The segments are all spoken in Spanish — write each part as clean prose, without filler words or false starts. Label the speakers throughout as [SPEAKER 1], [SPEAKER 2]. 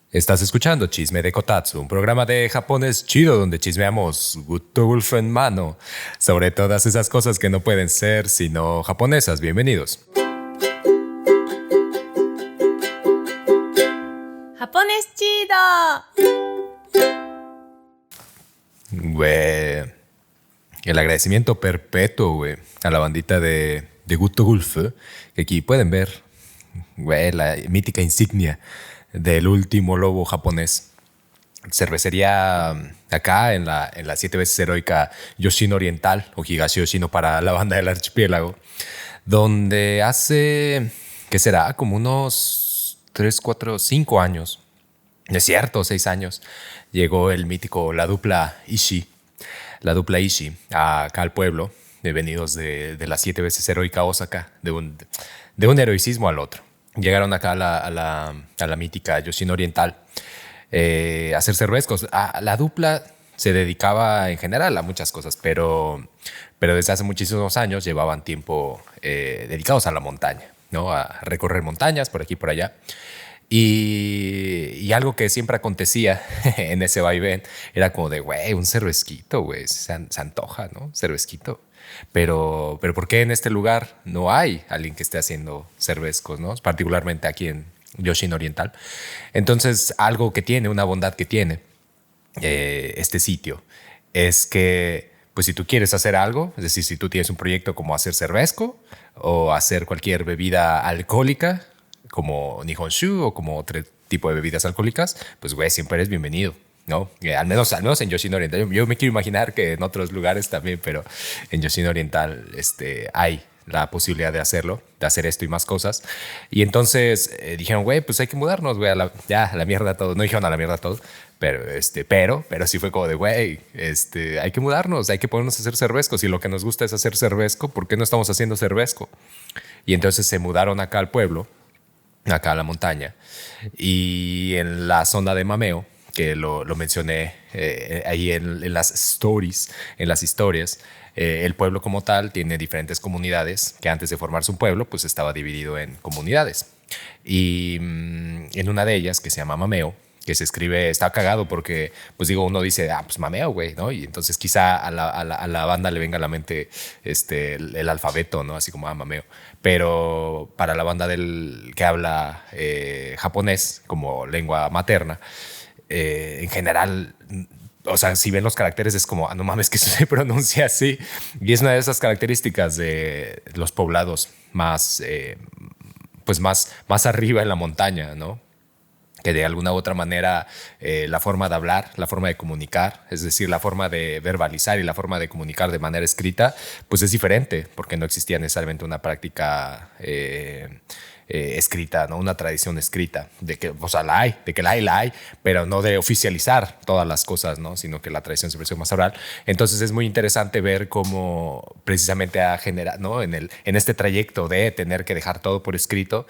[SPEAKER 1] Estás escuchando Chisme de Kotatsu, un programa de japonés chido donde chismeamos Gutto Gulf en mano sobre todas esas cosas que no pueden ser sino japonesas. Bienvenidos.
[SPEAKER 2] Japonés chido.
[SPEAKER 1] Güey, el agradecimiento perpetuo, güey, a la bandita de Gutto Gulf, que aquí pueden ver, güey, la mítica insignia del último lobo japonés. Cervecería acá en la 7 veces heroica Yoshino Oriental o Higashi Yoshino para la banda del archipiélago, donde hace, ¿qué será? Como unos 3, 4, 5 años, es cierto, 6 años, llegó el mítico, la dupla Ishii, acá al pueblo, venidos de la 7 veces heroica Osaka, de un heroicismo al otro. Llegaron acá a la mítica Yoshino Oriental a hacer cervezcos. La dupla se dedicaba en general a muchas cosas, pero desde hace muchísimos años llevaban tiempo dedicados a la montaña, ¿no? A recorrer montañas por aquí y por allá. Y algo que siempre acontecía en ese vaivén era como de, güey, un cervezquito, güey, se antoja, ¿no? Cervezquito. Pero ¿por qué en este lugar no hay alguien que esté haciendo cervezcos, ¿no? Particularmente aquí en Yoshino Oriental. Entonces, algo que tiene, una bondad que tiene este sitio es que, pues si tú quieres hacer algo, es decir, si tú tienes un proyecto como hacer cervezco o hacer cualquier bebida alcohólica, como Nihonshu o como otro tipo de bebidas alcohólicas, pues güey, siempre eres bienvenido, ¿no? Al menos en Yoshino Oriental. Yo me quiero imaginar que en otros lugares también, pero en Yoshino Oriental hay la posibilidad de hacerlo, de hacer esto y más cosas. Y entonces dijeron, güey, pues hay que mudarnos, güey, a la mierda todo. No dijeron a la mierda todo, pero sí fue como de, güey, hay que mudarnos, hay que ponernos a hacer cervezcos. Si lo que nos gusta es hacer cervezco, ¿por qué no estamos haciendo cervezco? Y entonces se mudaron acá al pueblo, acá a la montaña, y en la zona de Mameo, que lo mencioné ahí en las stories, en las historias, el pueblo como tal tiene diferentes comunidades que antes de formarse un pueblo pues estaba dividido en comunidades, y en una de ellas que se llama Mameo, que se escribe, está cagado porque, pues digo, uno dice, pues Mameo, güey, ¿no? Y entonces quizá a la banda le venga a la mente el alfabeto, ¿no? Así como, Mameo. Pero para la banda que habla japonés como lengua materna, en general, o sea, si ven los caracteres es como, no mames, que eso se pronuncia así. Y es una de esas características de los poblados más arriba en la montaña, ¿no? Que de alguna u otra manera la forma de hablar, la forma de comunicar, es decir, la forma de verbalizar y la forma de comunicar de manera escrita, pues es diferente, porque no existía necesariamente una práctica escrita, ¿no? Una tradición escrita, de que, o sea, la hay, pero no de oficializar todas las cosas, ¿no? Sino que la tradición siempre es más oral. Entonces es muy interesante ver cómo precisamente ha generado, ¿no? En este trayecto de tener que dejar todo por escrito,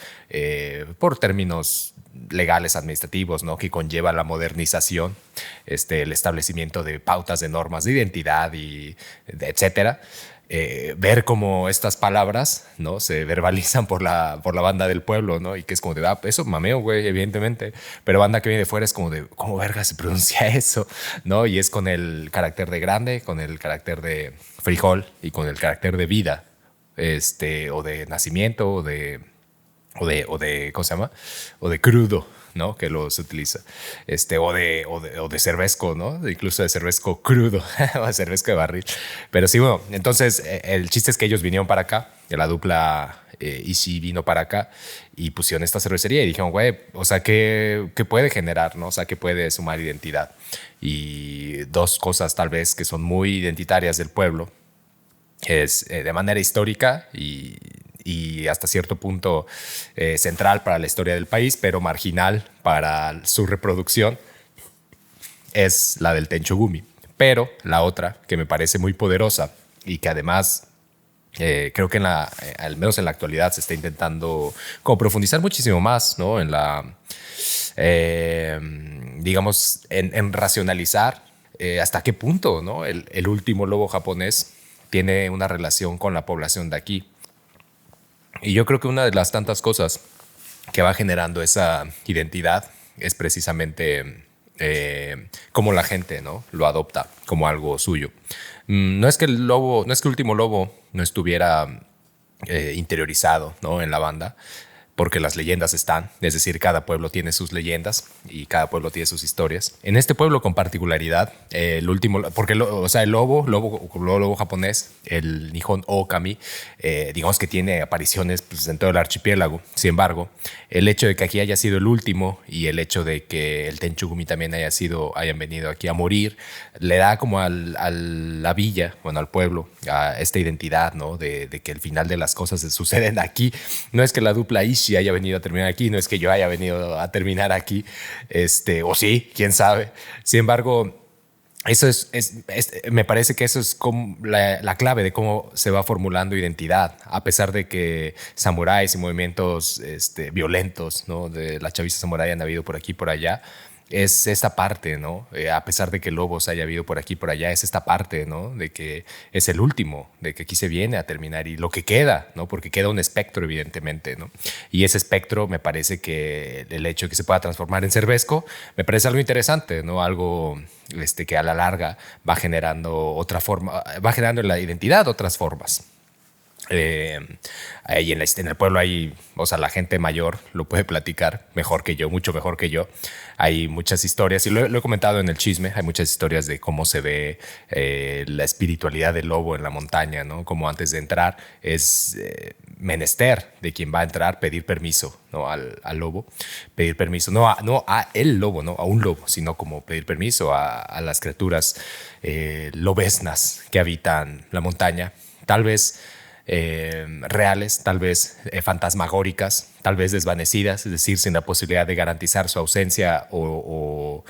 [SPEAKER 1] por términos legales administrativos, ¿no? Que conlleva la modernización, el establecimiento de pautas de normas de identidad y etcétera. Ver cómo estas palabras, ¿no? Se verbalizan por la banda del pueblo, ¿no? Y que es como de, eso Mameo, güey, evidentemente, pero banda que viene de fuera es como de, ¿cómo verga se pronuncia eso? ¿No? Y es con el carácter de grande, con el carácter de frijol y con el carácter de vida, o de nacimiento, o de ¿cómo se llama? O de crudo, ¿no? Que se utiliza. O de cervezco, ¿no? Incluso de cervezco crudo, o de cervezco de barril. Pero sí, bueno, entonces el chiste es que ellos vinieron para acá, que la dupla Ishii vino para acá y pusieron esta cervecería y dijeron, güey, o sea, ¿qué puede generar, no? O sea, ¿qué puede sumar identidad? Y dos cosas tal vez que son muy identitarias del pueblo es de manera histórica y hasta cierto punto central para la historia del país, pero marginal para su reproducción, es la del Tenchogumi. Pero la otra, que me parece muy poderosa y que además creo que al menos en la actualidad se está intentando como profundizar muchísimo más, ¿no? Digamos, en racionalizar hasta qué punto, ¿no? El último lobo japonés tiene una relación con la población de aquí. Y yo creo que una de las tantas cosas que va generando esa identidad es precisamente cómo la gente, ¿no?, lo adopta como algo suyo. No es que el lobo, no es que Último Lobo no estuviera interiorizado, ¿no?, en la banda, porque las leyendas están, es decir, cada pueblo tiene sus leyendas y cada pueblo tiene sus historias. En este pueblo con particularidad, el último, porque o sea, el lobo japonés, el Nihon Okami, digamos que tiene apariciones pues, en todo el archipiélago. Sin embargo, el hecho de que aquí haya sido el último y el hecho de que el Tenchugumi también hayan venido aquí a morir, le da como a la villa, bueno, al pueblo, a esta identidad, ¿no?, de que el final de las cosas se suceden aquí. No es que la dupla Ishii haya venido a terminar aquí, no es que yo haya venido a terminar aquí, o sí, quién sabe. Sin embargo, eso me parece que eso es como la clave de cómo se va formulando identidad, a pesar de que samuráis y movimientos violentos, ¿no?, de la chaviza samurái han habido por aquí y por allá. Es esta parte, ¿no? A pesar de que lobos haya habido por aquí y por allá, es esta parte, ¿no?, de que es el último, de que aquí se viene a terminar y lo que queda, ¿no?, porque queda un espectro, evidentemente, ¿no? Y ese espectro me parece que el hecho de que se pueda transformar en cervezco me parece algo interesante, ¿no? Algo que a la larga va generando otra forma, va generando en la identidad otras formas. Ahí en el pueblo hay, o sea, la gente mayor lo puede platicar mejor que yo, mucho mejor que yo. Hay muchas historias, y lo he comentado en el chisme, hay muchas historias de cómo se ve la espiritualidad del lobo en la montaña, ¿no? Como antes de entrar es menester de quien va a entrar pedir permiso, ¿no?, al lobo, pedir permiso, no a el lobo, no a un lobo, sino como pedir permiso a las criaturas lobesnas que habitan la montaña, tal vez reales, tal vez fantasmagóricas, tal vez desvanecidas, es decir, sin la posibilidad de garantizar su ausencia o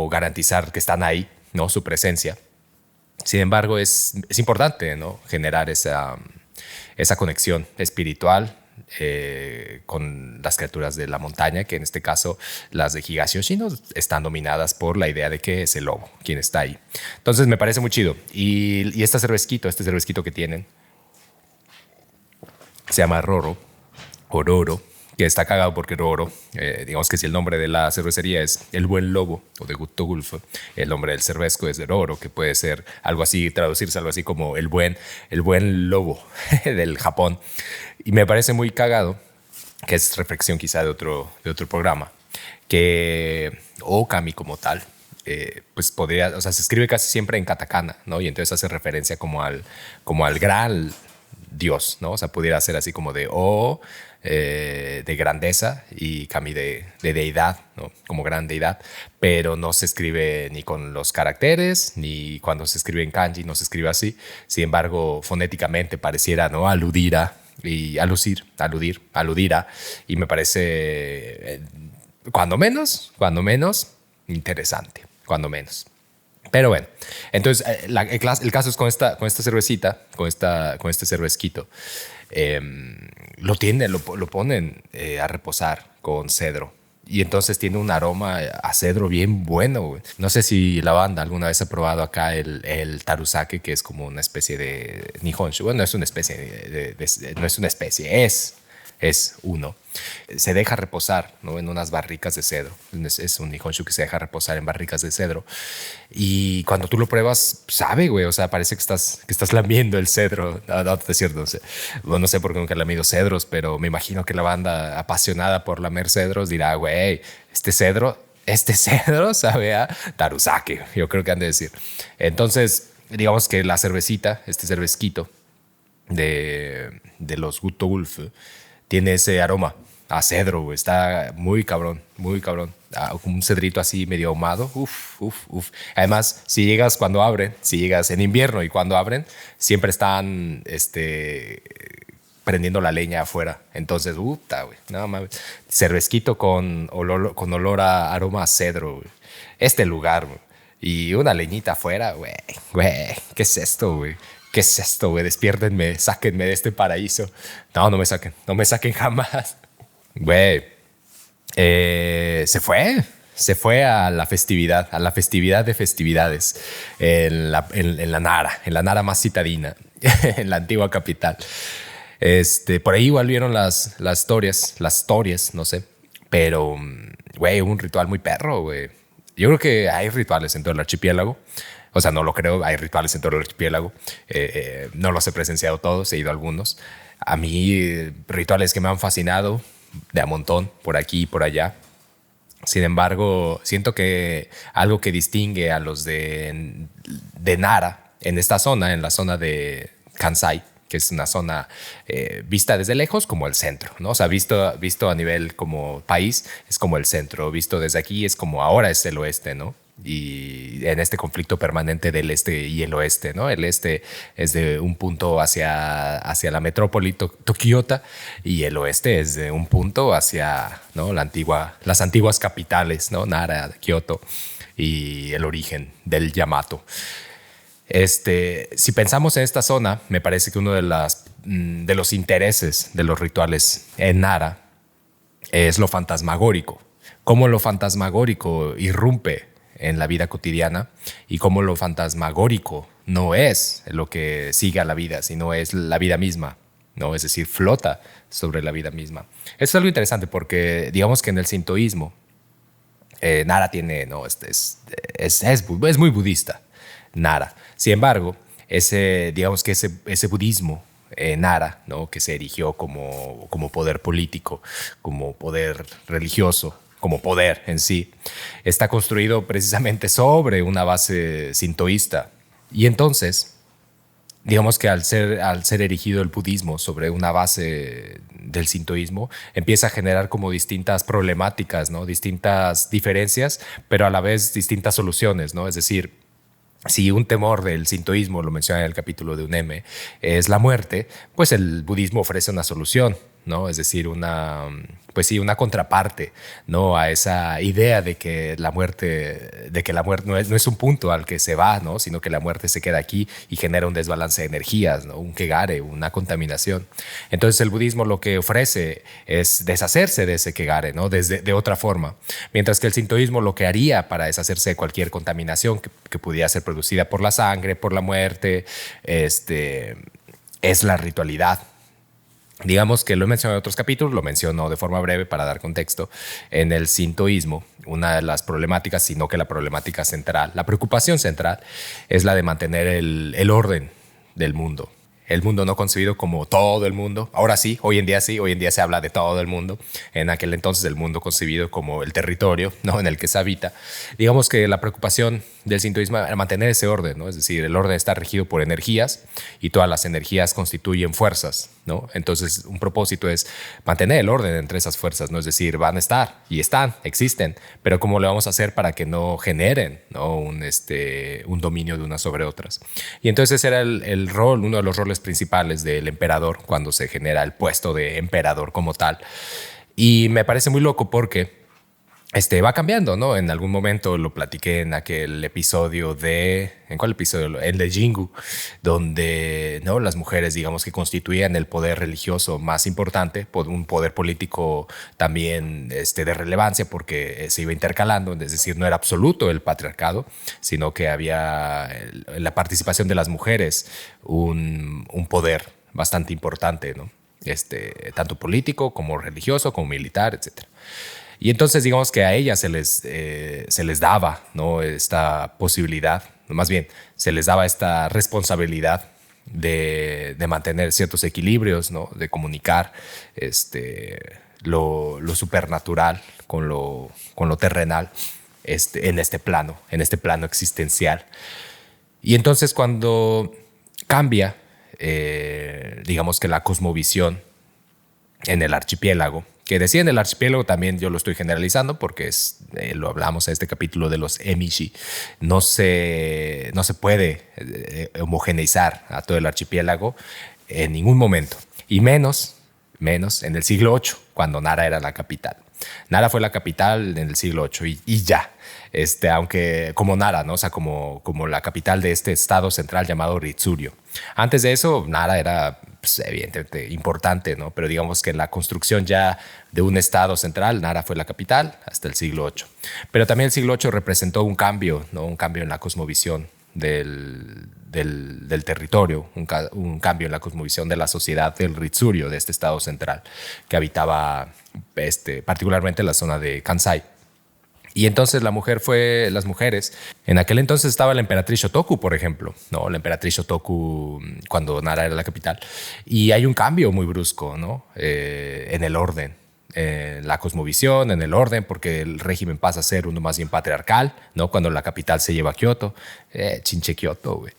[SPEAKER 1] garantizar que están ahí, ¿no?, su presencia. Sin embargo, es importante, ¿no?, generar esa conexión espiritual con las criaturas de la montaña, que en este caso las de Higashiyoshino están dominadas por la idea de que es el lobo quien está ahí. Entonces me parece muy chido. Y este cervezquito que tienen, se llama Roro, o Roro, que está cagado porque Roro, digamos que si el nombre de la cervecería es El Buen Lobo o de Gutto-Gulf, el nombre del cervezco es de Roro, que puede ser algo así, traducirse algo así como el buen lobo del Japón. Y me parece muy cagado, que es reflexión quizá de otro programa, que Okami como tal, pues podría, o sea, se escribe casi siempre en katakana, ¿no? Y entonces hace referencia como al gran Dios, ¿no? O sea, pudiera ser así como de de grandeza y kami de deidad, ¿no?, como gran deidad, pero no se escribe ni con los caracteres, ni cuando se escribe en kanji no se escribe así. Sin embargo, fonéticamente pareciera, ¿no?, aludir a, y me parece, cuando menos, interesante, cuando menos. Pero bueno, entonces el caso es con esta cervecita, con este cervezquito, lo ponen a reposar con cedro. Y entonces tiene un aroma a cedro bien bueno, güey. No sé si la banda alguna vez ha probado acá el tarusake, que es como una especie de nihonshu. Bueno, no es una especie, no es una especie, es uno. Se deja reposar, ¿no?, en unas barricas de cedro. Es un nihonshu que se deja reposar en barricas de cedro. Y cuando tú lo pruebas, sabe, güey. O sea, parece que estás lamiendo el cedro. No, es cierto, no sé. Bueno, no sé por qué nunca he lamido cedros, pero me imagino que la banda apasionada por lamer cedros dirá, güey, este cedro sabe a tarusake. Yo creo que han de decir. Entonces, digamos que la cervecita, este cervezquito de los Gutto-Gulf, tiene ese aroma a cedro, güey. Está muy cabrón, muy cabrón. Como un cedrito así medio ahumado. Uf. Además, si llegas en invierno y cuando abren, siempre están prendiendo la leña afuera. Entonces, puta, güey. No mames. Cervezquito con olor a aroma a cedro, güey. Este lugar, güey. Y una leñita afuera, güey. ¿Qué es esto, güey? ¿Qué es esto, güey? Despiértenme, sáquenme de este paraíso. No me saquen jamás. Güey, se fue a la festividad de festividades, en la Nara más citadina, en la antigua capital. Por ahí igual vieron las historias, no sé, pero, güey, un ritual muy perro, güey. Yo creo que hay rituales en todo el archipiélago. O sea, no lo creo, hay rituales en todo el archipiélago. No los he presenciado todos, he ido a algunos. A mí, rituales que me han fascinado de a montón, por aquí y por allá. Sin embargo, siento que algo que distingue a los de Nara, en esta zona, en la zona de Kansai, que es una zona vista desde lejos como el centro, ¿no? O sea, visto a nivel como país, es como el centro. Visto desde aquí es como ahora es el oeste, ¿no? Y en este conflicto permanente del este y el oeste, ¿no? El este es de un punto hacia la metrópoli Tokiota y el oeste es de un punto hacia, ¿no? Las antiguas capitales, ¿no? Nara, Kioto y el origen del Yamato. Si pensamos en esta zona, me parece que uno de los intereses de los rituales en Nara es lo fantasmagórico. Cómo lo fantasmagórico irrumpe en la vida cotidiana y cómo lo fantasmagórico no es lo que sigue a la vida, sino es la vida misma, ¿no? Es decir, flota sobre la vida misma. Eso es algo interesante porque digamos que en el sintoísmo, Nara tiene, no, es muy budista, Nara. Sin embargo, digamos que ese budismo Nara, ¿no? Que se erigió como poder político, como poder religioso, como poder en sí, está construido precisamente sobre una base sintoísta. Y entonces, digamos que al ser erigido el budismo sobre una base del sintoísmo, empieza a generar como distintas problemáticas, ¿no? Distintas diferencias, pero a la vez distintas soluciones, ¿no? Es decir, si un temor del sintoísmo, lo menciona en el capítulo de UNEME, es la muerte, pues el budismo ofrece una solución, ¿no? Es decir, pues sí, una contraparte, ¿no? A esa idea de que la muerte no es un punto al que se va, ¿no? Sino que la muerte se queda aquí y genera un desbalance de energías, ¿no? Un kegare, una contaminación. Entonces el budismo lo que ofrece es deshacerse de ese kegare, ¿no? De otra forma. Mientras que el sintoísmo lo que haría para deshacerse de cualquier contaminación que pudiera ser producida por la sangre, por la muerte, es la ritualidad. Digamos que lo he mencionado en otros capítulos, lo menciono de forma breve para dar contexto. En el sintoísmo, una de las problemáticas, sino que la problemática central, la preocupación central, es la de mantener el orden del mundo. El mundo no concebido como todo el mundo. Ahora sí, hoy en día se habla de todo el mundo. En aquel entonces el mundo concebido como el territorio, ¿no? En el que se habita. Digamos que la preocupación del sintoísmo era mantener ese orden, ¿no? Es decir, el orden está regido por energías y todas las energías constituyen fuerzas, ¿no? Entonces un propósito es mantener el orden entre esas fuerzas, ¿no? Es decir, van a estar y existen, pero ¿cómo le vamos a hacer para que no generen, ¿no? un dominio de unas sobre otras? Y entonces ese era el rol, uno de los roles principales del emperador cuando se genera el puesto de emperador como tal. Y me parece muy loco porque va cambiando, ¿no? En algún momento lo platiqué en aquel episodio ¿en cuál episodio? El de Jingu, donde, ¿no? Las mujeres, digamos que constituían el poder religioso más importante, un poder político también de relevancia porque se iba intercalando, es decir, no era absoluto el patriarcado, sino que había en la participación de las mujeres un poder bastante importante, ¿no? Tanto político como religioso, como militar, etcétera. Y entonces digamos que a ellas se les daba, ¿no? Esta posibilidad, más bien se les daba esta responsabilidad de mantener ciertos equilibrios, ¿no? De comunicar lo supernatural con lo terrenal en este plano existencial. Y entonces cuando cambia, digamos que la cosmovisión en el archipiélago, que decía en el archipiélago también yo lo estoy generalizando porque lo hablamos en este capítulo de los emishi, no se puede homogeneizar a todo el archipiélago en ningún momento, y menos en el siglo VIII, cuando Nara era la capital. Nara fue la capital en el siglo VIII y ya. Aunque como Nara, ¿no? O sea, como la capital de este estado central llamado Ritsuryo. Antes de eso, Nara era pues, evidentemente importante, ¿no? Pero digamos que en la construcción ya de un estado central, Nara fue la capital hasta el siglo VIII. Pero también el siglo VIII representó un cambio, ¿no? Un cambio en la cosmovisión del territorio, un cambio en la cosmovisión de la sociedad del Ritsuryo, de este estado central, que habitaba particularmente la zona de Kansai. Y entonces las mujeres, en aquel entonces estaba la emperatriz Shotoku, por ejemplo, ¿no? La emperatriz Shotoku cuando Nara era la capital. Y hay un cambio muy brusco, ¿no? En el orden, en la cosmovisión, en el orden, porque el régimen pasa a ser uno más bien patriarcal, ¿no? Cuando la capital se lleva a Kioto, chinche Kioto, güey.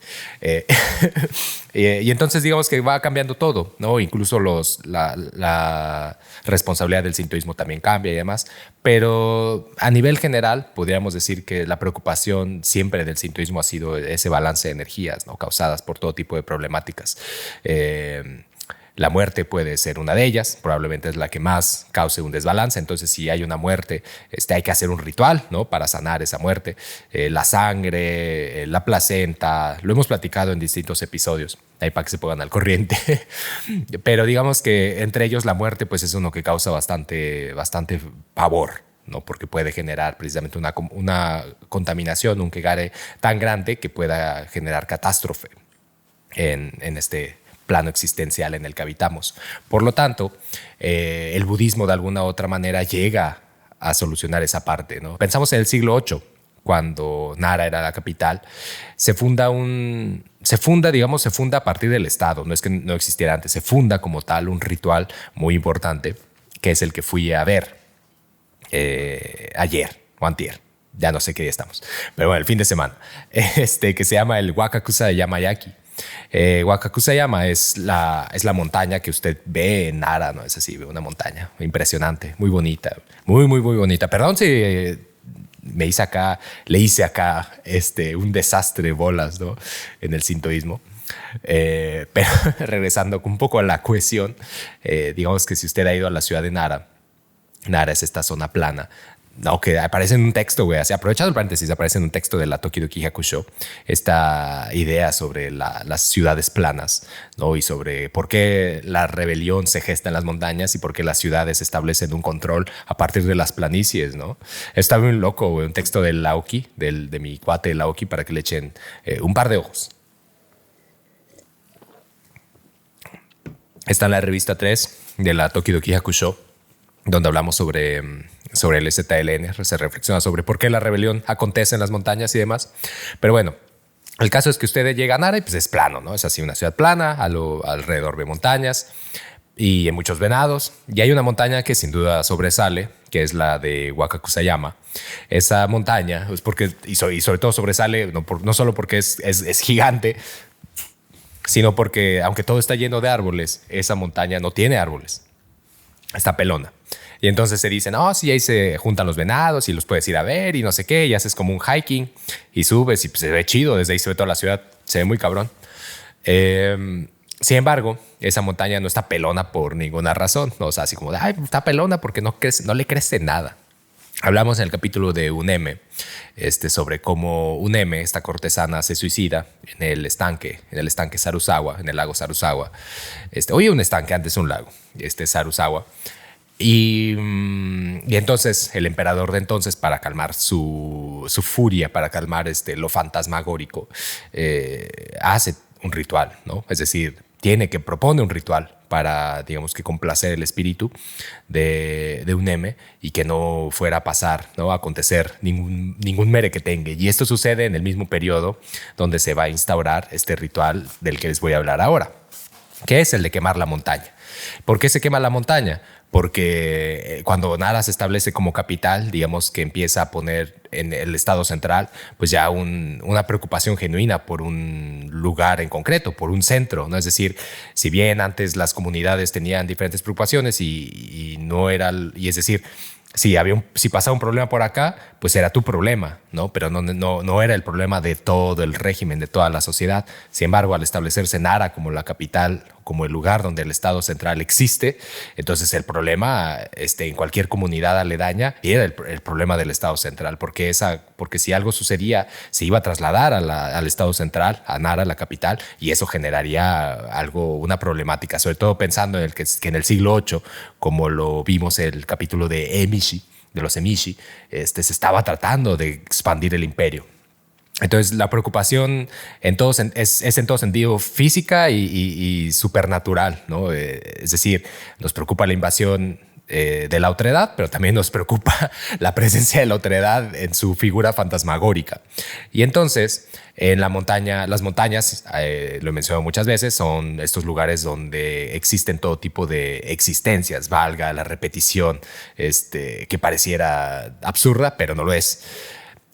[SPEAKER 1] Y entonces digamos que va cambiando todo, ¿no? Incluso la responsabilidad del sintoísmo también cambia y demás. Pero a nivel general, podríamos decir que la preocupación siempre del sintoísmo ha sido ese balance de energías, ¿no? Causadas por todo tipo de problemáticas. La muerte puede ser una de ellas, probablemente es la que más cause un desbalance. Entonces, si hay una muerte, hay que hacer un ritual, ¿no? Para sanar esa muerte. La sangre, la placenta, lo hemos platicado en distintos episodios, ahí para que se pongan al corriente. Pero digamos que entre ellos la muerte pues es uno que causa bastante pavor, ¿no? Porque puede generar precisamente una contaminación, un kegare tan grande que pueda generar catástrofe en este plano existencial en el que habitamos. Por lo tanto, el budismo de alguna u otra manera llega a solucionar esa parte, ¿no? Pensamos en el siglo VIII, cuando Nara era la capital, se funda a partir del Estado, no es que no existiera antes, se funda como tal un ritual muy importante, que es el que fui a ver ayer o antier. Ya no sé qué día estamos, pero bueno, el fin de semana, que se llama el Wakakusa de Yamayaki. Wakakusayama es la montaña que usted ve en Nara, ¿no? Es así, una montaña impresionante, muy bonita, muy bonita. Perdón si le hice acá un desastre de bolas, ¿no? En el sintoísmo. Pero regresando un poco a la cohesión, digamos que si usted ha ido a la ciudad de Nara, Nara es esta zona plana. No, que aparece en un texto, güey, así aprovechando el paréntesis, aparece en un texto de la Tokidoki Hakusho esta idea sobre las ciudades planas, ¿no? Y sobre por qué la rebelión se gesta en las montañas y por qué las ciudades establecen un control a partir de las planicies, ¿no? Está muy loco, güey, un texto del Laoki, de mi cuate Laoki, para que le echen un par de ojos. Está en la revista 3 de la Tokidoki Hakusho, donde hablamos sobre el ZLN, se reflexiona sobre por qué la rebelión acontece en las montañas y demás. Pero bueno, el caso es que usted llega a Nara y pues es plano, ¿no? Es así una ciudad plana, alrededor de montañas y en muchos venados. Y hay una montaña que sin duda sobresale, que es la de Wakakusayama. Esa montaña, pues y sobre todo sobresale, no solo porque es gigante, sino porque aunque todo está lleno de árboles, esa montaña no tiene árboles. Está pelona. Y entonces se dicen, sí, ahí se juntan los venados y los puedes ir a ver y no sé qué, y haces como un hiking y subes y pues, se ve chido, desde ahí se ve toda la ciudad, se ve muy cabrón. Sin embargo, esa montaña no está pelona por ninguna razón, ¿no? O sea, así como está pelona porque no le crece nada. Hablamos en el capítulo de Uneme sobre cómo Uneme, esta cortesana, se suicida en el estanque Sarusawa, en el lago Sarusawa. Oye, un estanque, antes un lago, Sarusawa. Y entonces el emperador de entonces, para calmar su furia, para calmar lo fantasmagórico, hace un ritual, ¿no? Es decir, propone un ritual para, digamos, que complacer el espíritu de Uneme y que no fuera a pasar, ¿no? A acontecer ningún merequetengue. Y esto sucede en el mismo periodo donde se va a instaurar este ritual del que les voy a hablar ahora, que es el de quemar la montaña. ¿Por qué se quema la montaña? Porque cuando Nara se establece como capital, digamos que empieza a poner en el estado central pues ya una preocupación genuina por un lugar en concreto, por un centro, ¿no? Es decir, si bien antes las comunidades tenían diferentes preocupaciones y es decir, si pasaba un problema por acá, pues era tu problema, ¿no? Pero no era el problema de todo el régimen, de toda la sociedad. Sin embargo, al establecerse Nara como la capital, como el lugar donde el Estado central existe, entonces el problema en cualquier comunidad aledaña era el problema del Estado central, porque si algo sucedía, se iba a trasladar al Estado central, a Nara, la capital, y eso generaría una problemática, sobre todo pensando en que en el siglo VIII, como lo vimos en el capítulo de los Emishi, se estaba tratando de expandir el imperio. Entonces la preocupación es en todo sentido física y supernatural, ¿no? Es decir, nos preocupa la invasión de la otredad, pero también nos preocupa la presencia de la otredad en su figura fantasmagórica. Y entonces, en la montaña, las montañas, lo he mencionado muchas veces, son estos lugares donde existen todo tipo de existencias, valga la repetición, que pareciera absurda, pero no lo es.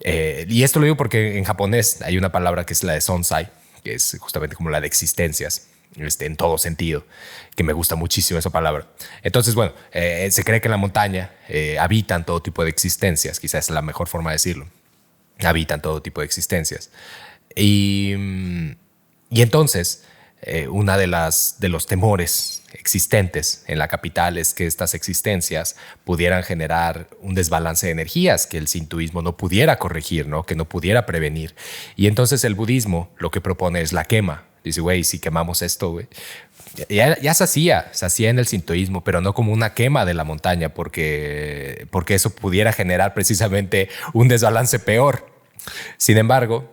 [SPEAKER 1] Y esto lo digo porque en japonés hay una palabra que es la de sonsai, que es justamente como la de existencias. En todo sentido, que me gusta muchísimo esa palabra. Entonces, bueno, se cree que en la montaña habitan todo tipo de existencias, quizás es la mejor forma de decirlo. Habitan todo tipo de existencias. Y entonces, una de los temores existentes en la capital es que estas existencias pudieran generar un desbalance de energías que el sintoísmo no pudiera corregir, ¿no? Que no pudiera prevenir. Y entonces el budismo lo que propone es la quema. Dice, güey, si quemamos esto, güey. Ya se hacía en el sintoísmo, pero no como una quema de la montaña, porque eso pudiera generar precisamente un desbalance peor. Sin embargo,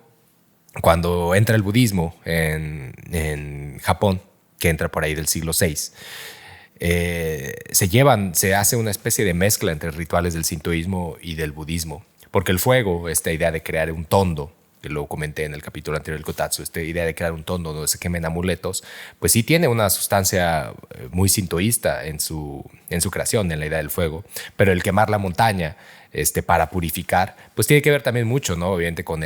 [SPEAKER 1] cuando entra el budismo en Japón, que entra por ahí del siglo VI, se hace una especie de mezcla entre rituales del sintoísmo y del budismo, porque el fuego, esta idea de crear un tondo, que lo comenté en el capítulo anterior del Kotatsu, esta idea de crear un tondo donde se quemen amuletos, pues sí tiene una sustancia muy sintoísta en su creación, en la idea del fuego, pero el quemar la montaña para purificar, pues tiene que ver también mucho, ¿no? Obviamente con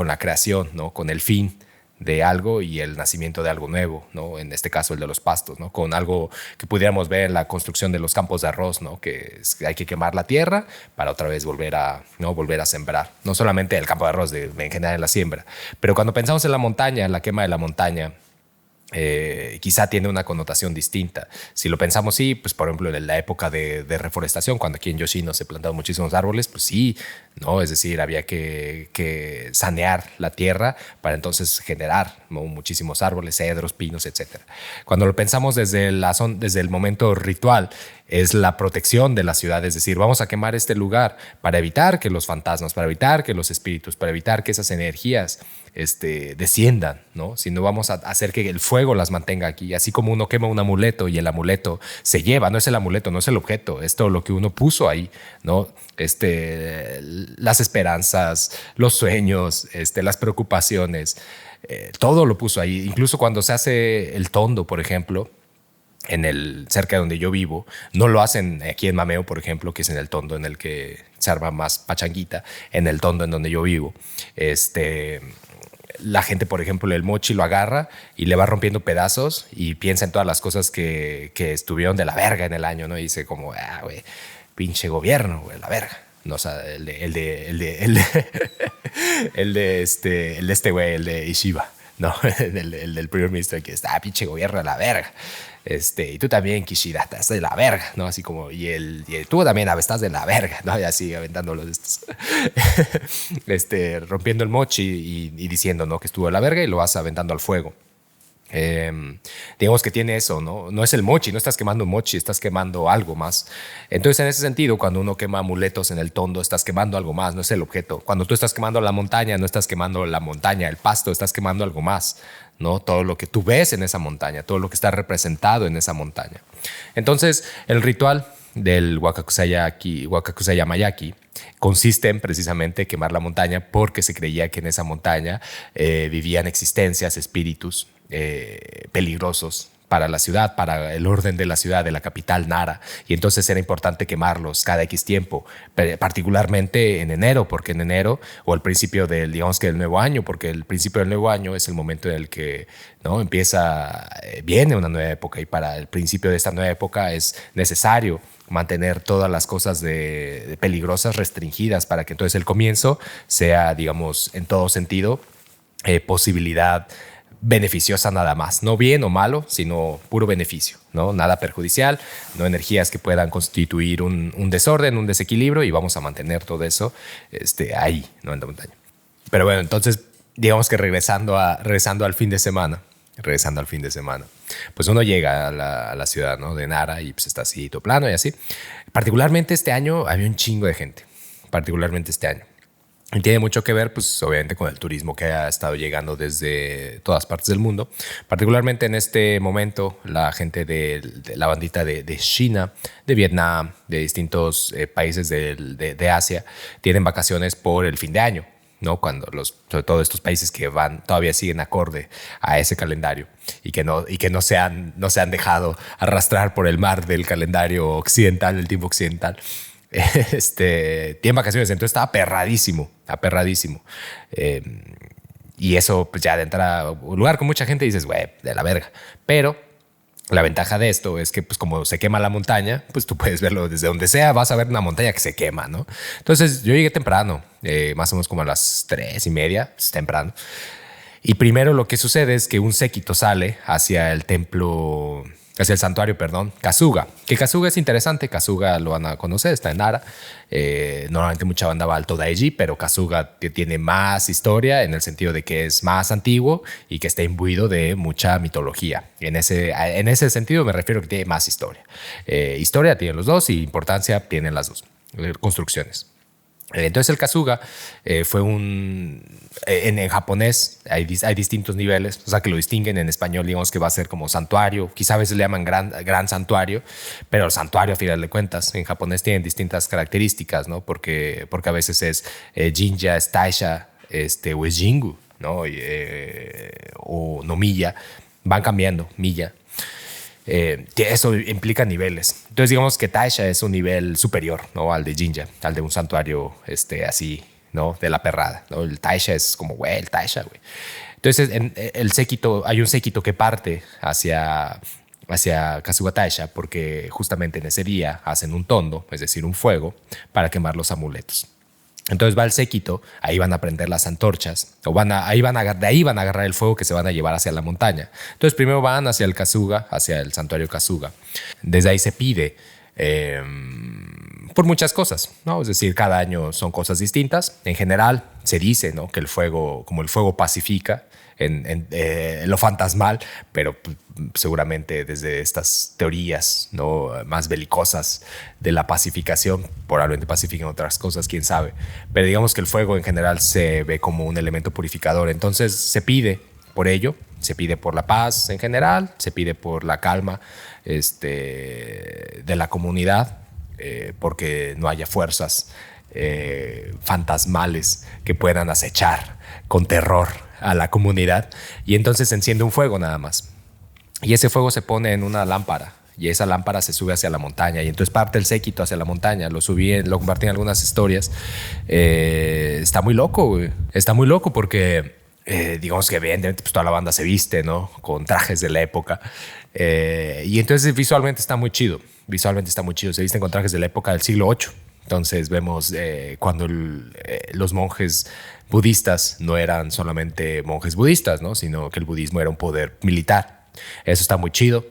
[SPEAKER 1] la creación, ¿no? Con el fin de algo y el nacimiento de algo nuevo, ¿no? En este caso el de los pastos, ¿no? Con algo que pudiéramos ver en la construcción de los campos de arroz, ¿no? Que hay que quemar la tierra para otra vez volver a sembrar. No solamente el campo de arroz, en general en la siembra. Pero cuando pensamos en la montaña, en la quema de la montaña, quizá tiene una connotación distinta. Si lo pensamos, sí, pues por ejemplo en la época de reforestación, cuando aquí en Yoshino se plantaron muchísimos árboles, pues sí, ¿no? Es decir, había que sanear la tierra para entonces generar, ¿no? Muchísimos árboles, cedros, pinos, etc. Cuando lo pensamos desde el momento ritual, es la protección de la ciudad, es decir, vamos a quemar este lugar para evitar que los fantasmas, para evitar que los espíritus, para evitar que esas energías desciendan, ¿no? Si no, vamos a hacer que el fuego las mantenga aquí, así como uno quema un amuleto y el amuleto se lleva, no es el amuleto, no es el objeto, es todo lo que uno puso ahí, ¿no? Las esperanzas, los sueños, las preocupaciones, todo lo puso ahí. Incluso cuando se hace el tondo, por ejemplo, cerca de donde yo vivo, no lo hacen aquí en Mameo, por ejemplo, que es en el tondo en el que se arma más pachanguita, en el tondo en donde yo vivo. La gente, por ejemplo, el mochi lo agarra y le va rompiendo pedazos y piensa en todas las cosas que estuvieron de la verga en el año, ¿no? Y dice como, güey, pinche gobierno, güey, la verga. No, o sea, el de güey, el de Ishiba, no, el del primer ministro que está, pinche gobierno de la verga. Y tú también, Kishida, estás de la verga, ¿no? Así como, y tú también estás de la verga, ¿no? Y así aventándolos estos. Rompiendo el mochi y diciendo, ¿no? Que estuvo de la verga y lo vas aventando al fuego. Digamos que tiene eso, ¿no? No es el mochi, no estás quemando un mochi, estás quemando algo más. Entonces, en ese sentido, cuando uno quema amuletos en el tondo, estás quemando algo más, no es el objeto. Cuando tú estás quemando la montaña, no estás quemando la montaña, el pasto, estás quemando algo más, ¿no? Todo lo que tú ves en esa montaña, todo lo que está representado en esa montaña. Entonces, el ritual del Wakakusaya Mayaki consiste en precisamente quemar la montaña porque se creía que en esa montaña vivían existencias, espíritus peligrosos para la ciudad, para el orden de la ciudad, de la capital Nara, y entonces era importante quemarlos cada X tiempo, particularmente en enero, porque en enero, o al principio del nuevo año, porque el principio del nuevo año es el momento en el que, ¿no? Viene una nueva época, y para el principio de esta nueva época es necesario mantener todas las cosas de peligrosas restringidas para que entonces el comienzo sea, digamos, en todo sentido, posibilidad beneficiosa nada más, no bien o malo, sino puro beneficio, ¿no? Nada perjudicial, no energías que puedan constituir un desorden, un desequilibrio, y vamos a mantener todo eso ahí, ¿no? En la montaña. Pero bueno, entonces digamos que regresando al fin de semana, pues uno llega a la ciudad, ¿no? De Nara, y pues está así todo plano y así. Particularmente este año había un chingo de gente, particularmente este año. Y tiene mucho que ver, pues obviamente, con el turismo que ha estado llegando desde todas partes del mundo. Particularmente en este momento, la gente de la bandita de China, de Vietnam, de distintos países de Asia, tienen vacaciones por el fin de año, ¿no? Cuando sobre todo estos países que todavía siguen acorde a ese calendario y que no se han dejado arrastrar por el mar del calendario occidental, del tiempo occidental. Tiene vacaciones, entonces estaba aperradísimo, aperradísimo. Y eso, pues ya de entrar a un lugar con mucha gente dices, güey, de la verga. Pero la ventaja de esto es que, pues como se quema la montaña, pues tú puedes verlo desde donde sea, vas a ver una montaña que se quema, ¿no? Entonces yo llegué temprano, más o menos como a las 3:30, es temprano. Y primero lo que sucede es que un séquito sale hacia el templo, hacia el santuario, perdón, Kasuga. Que Kasuga es interesante, Kasuga lo van a conocer, está en Nara. Normalmente mucha banda va al Todaiji, pero Kasuga tiene más historia en el sentido de que es más antiguo y que está imbuido de mucha mitología. En ese sentido me refiero a que tiene más historia. Historia tienen los dos y importancia tienen las dos construcciones. Entonces el Kasuga fue en japonés hay distintos niveles, o sea que lo distinguen. En español digamos que va a ser como santuario, quizá a veces le llaman gran santuario, pero el santuario a final de cuentas en japonés tienen distintas características, ¿no? Porque a veces es jinja, es taisha, o es jingu, ¿no? O no milla, van cambiando, milla. Que eso implica niveles. Entonces digamos que Taisha es un nivel superior, ¿no? Al de Jinja, al de un santuario así, ¿no? De la perrada, ¿no? El Taisha es como, güey, el Taisha, güey. Entonces hay un séquito que parte hacia Kasuga Taisha porque justamente en ese día hacen un tondo, es decir, un fuego, para quemar los amuletos. Entonces va el séquito, ahí van a prender las antorchas, de ahí van a agarrar el fuego que se van a llevar hacia la montaña. Entonces primero van hacia el Kasuga, hacia el santuario Kasuga. Desde ahí se pide por muchas cosas, ¿no? Es decir, cada año son cosas distintas. En general se dice, ¿no? Que el fuego pacifica en lo fantasmal, pero seguramente desde estas teorías, ¿no? Más belicosas de la pacificación, probablemente pacifiquen otras cosas, quién sabe. Pero digamos que el fuego en general se ve como un elemento purificador. Entonces se pide por ello, se pide por la paz en general, se pide por la calma de la comunidad, porque no haya fuerzas fantasmales que puedan acechar con terror a la comunidad. Y entonces se enciende un fuego nada más. Y ese fuego se pone en una lámpara. Y esa lámpara se sube hacia la montaña. Y entonces parte el séquito hacia la montaña. Lo compartí en algunas historias. Está muy loco, güey. Está muy loco porque digamos que evidentemente pues, toda la banda se viste, ¿no? Con trajes de la época. Y entonces visualmente está muy chido. Visualmente está muy chido. Se visten con trajes de la época del siglo VIII. Entonces vemos cuando los monjes budistas no eran solamente monjes budistas, ¿no? Sino que el budismo era un poder militar. Eso está muy chido.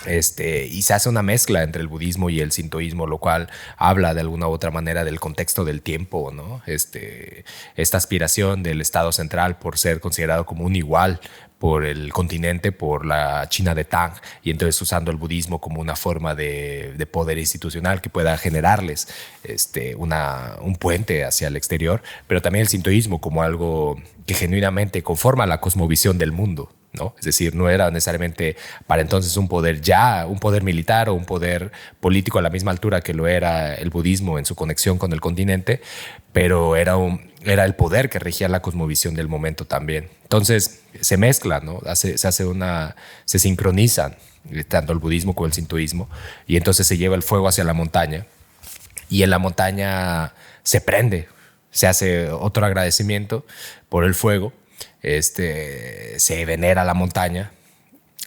[SPEAKER 1] Y se hace una mezcla entre el budismo y el sintoísmo, lo cual habla de alguna u otra manera del contexto del tiempo, ¿no? Esta aspiración del Estado central por ser considerado como un igual por el continente, por la China de Tang, y entonces usando el budismo como una forma de poder institucional que pueda generarles un puente hacia el exterior, pero también el sintoísmo como algo que genuinamente conforma la cosmovisión del mundo, ¿no? Es decir, no era necesariamente para entonces un poder militar o un poder político a la misma altura que lo era el budismo en su conexión con el continente, pero era el poder que regía la cosmovisión del momento también. Entonces se mezcla, ¿no? Se sincronizan tanto el budismo como el sintoísmo, y entonces se lleva el fuego hacia la montaña, y en la montaña se prende, se hace otro agradecimiento por el fuego. Se venera la montaña,